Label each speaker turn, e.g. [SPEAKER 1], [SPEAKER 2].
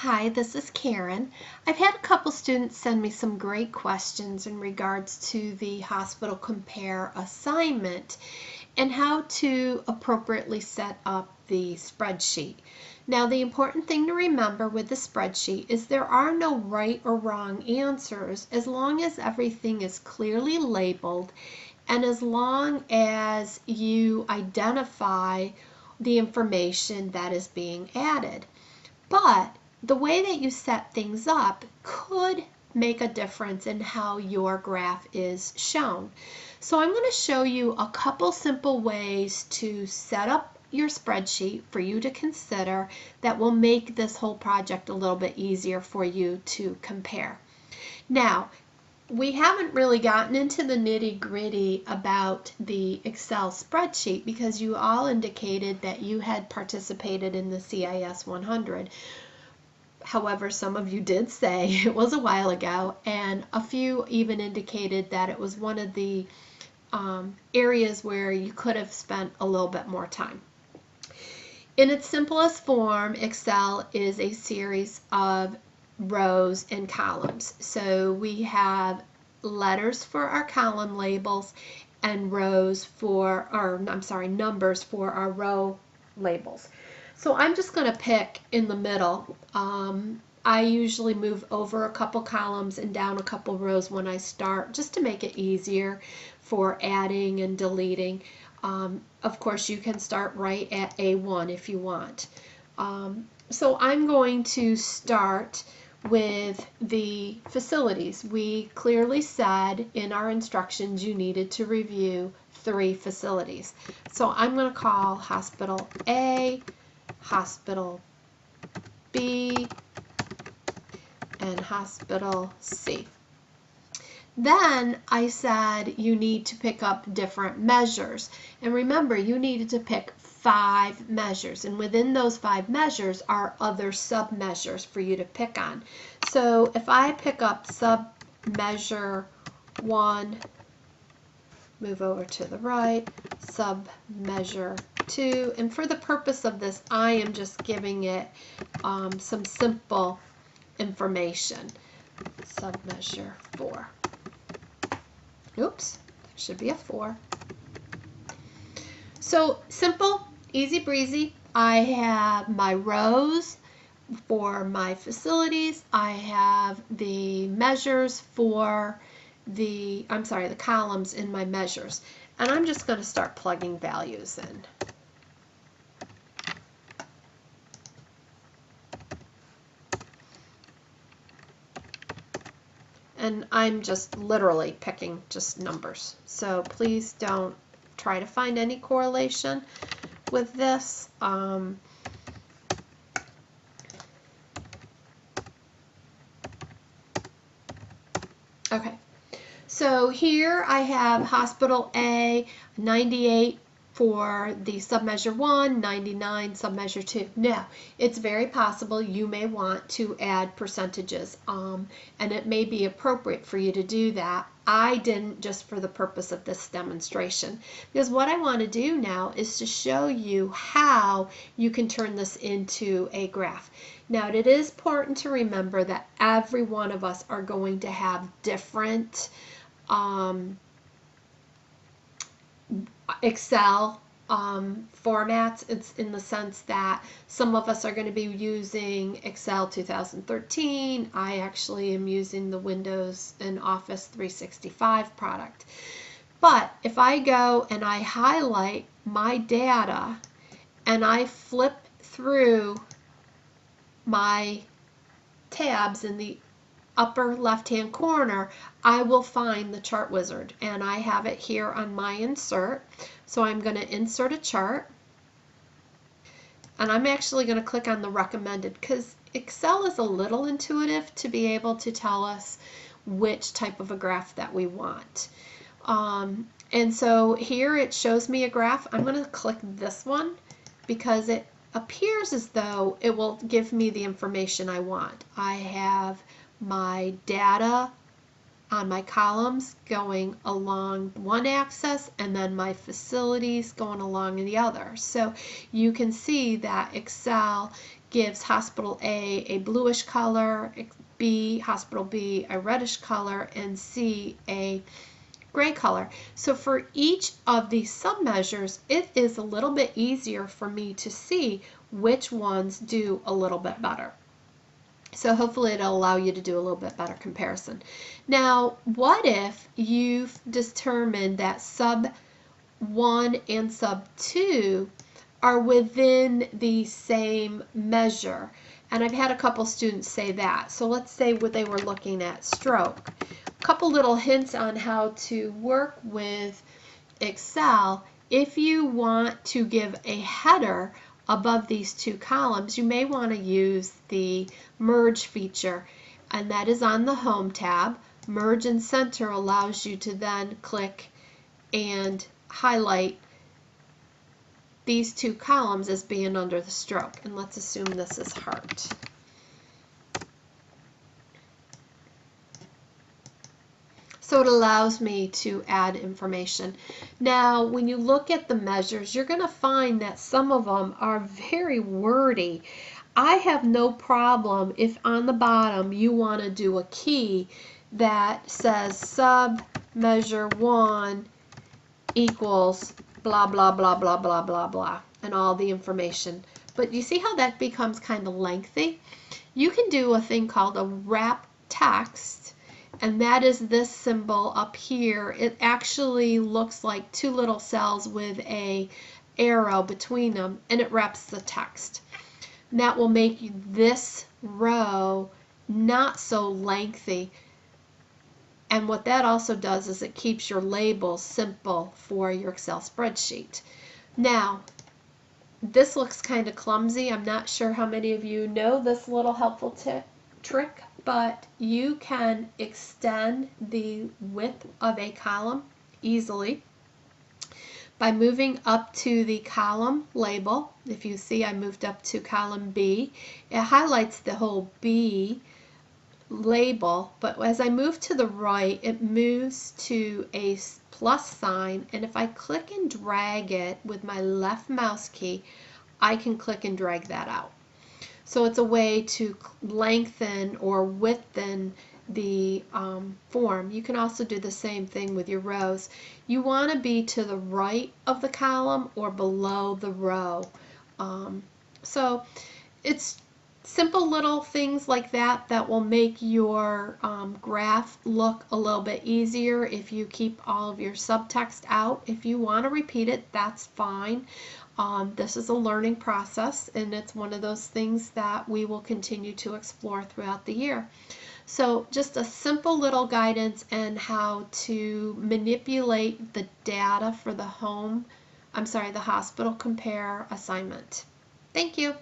[SPEAKER 1] Hi, this is Karen. I've had a couple students send me some great questions in regards to the hospital compare assignment and how to appropriately set up the spreadsheet. Now, the important thing to remember with the spreadsheet is there are no right or wrong answers as long as everything is clearly labeled and as long as you identify the information that is being added. But the way that you set things up could make a difference in how your graph is shown. So I'm going to show you a couple simple ways to set up your spreadsheet for you to consider that will make this whole project a little bit easier for you to compare. Now, we haven't really gotten into the nitty-gritty about the Excel spreadsheet because you all indicated that you had participated in the CIS 100. However, some of you did say it was a while ago, and a few even indicated that it was one of the areas where you could have spent a little bit more time. In its simplest form, Excel is a series of rows and columns. So we have letters for our column labels and numbers for our row labels. So I'm just going to pick in the middle. I usually move over a couple columns and down a couple rows when I start, just to make it easier for adding and deleting. Of course, you can start right at A1 if you want. So I'm going to start with the facilities. We clearly said in our instructions you needed to review 3 facilities. So I'm going to call Hospital A, Hospital B, and Hospital C. Then I said you need to pick up different measures. And remember, you needed to pick 5 measures. And within those 5 measures are other sub-measures for you to pick on. So if I pick up sub-measure 1, move over to the right, sub-measure 2, and for the purpose of this, I am just giving it some simple information. Sub-measure 4. Oops, there should be a 4. So simple, easy breezy. I have my rows for my facilities. I have the measures for the columns in my measures. And I'm just going to start plugging values in. And I'm just literally picking just numbers. So please don't try to find any correlation with this. Okay, so here I have Hospital A, 98 for the submeasure 1, 99 submeasure 2. Now, it's very possible you may want to add percentages, and it may be appropriate for you to do that. I didn't, just for the purpose of this demonstration, because what I want to do now is to show you how you can turn this into a graph. Now, it is important to remember that every one of us are going to have different Excel formats. It's in the sense that some of us are going to be using Excel 2013. I actually am using the Windows and Office 365 product. But if I go and I highlight my data and I flip through my tabs in the upper left-hand corner, I will find the chart wizard, and I have it here on my insert. So I'm going to insert a chart, and I'm actually going to click on the recommended because Excel is a little intuitive to be able to tell us which type of a graph that we want. And so here it shows me a graph. I'm going to click this one because it appears as though it will give me the information I want. I have my data on my columns going along one axis and then my facilities going along the other. So you can see that Excel gives hospital A bluish color, hospital B a reddish color, and C a gray color. So for each of these submeasures, it is a little bit easier for me to see which ones do a little bit better. So hopefully it'll allow you to do a little bit better comparison. Now, what if you've determined that sub 1 and sub 2 are within the same measure? And I've had a couple students say that. So let's say what they were looking at stroke. A couple little hints on how to work with Excel. If you want to give a header above these two columns, you may want to use the merge feature, and that is on the home tab. Merge and center allows you to then click and highlight these two columns as being under the stroke. And let's assume this is heart. So it allows me to add information. Now, when you look at the measures, you're going to find that some of them are very wordy. I have no problem if on the bottom you want to do a key that says sub measure 1 equals blah, blah, blah, blah, blah, blah, blah, and all the information. But you see how that becomes kind of lengthy? You can do a thing called a wrap text, and that is this symbol up here. It actually looks like two little cells with a arrow between them, and it wraps the text. And that will make this row not so lengthy. And what that also does is it keeps your labels simple for your Excel spreadsheet. Now, this looks kind of clumsy. I'm not sure how many of you know this little helpful trick, but you can extend the width of a column easily by moving up to the column label. If you see, I moved up to column B. It highlights the whole B label, but as I move to the right, it moves to a plus sign, and if I click and drag it with my left mouse key, I can click and drag that out. So it's a way to lengthen or widthen the form. You can also do the same thing with your rows. You want to be to the right of the column or below the row. So it's simple little things like that that will make your graph look a little bit easier if you keep all of your subtext out. If you want to repeat it, that's fine. This is a learning process, and it's one of those things that we will continue to explore throughout the year. So just a simple little guidance on how to manipulate the data for the hospital compare assignment. Thank you.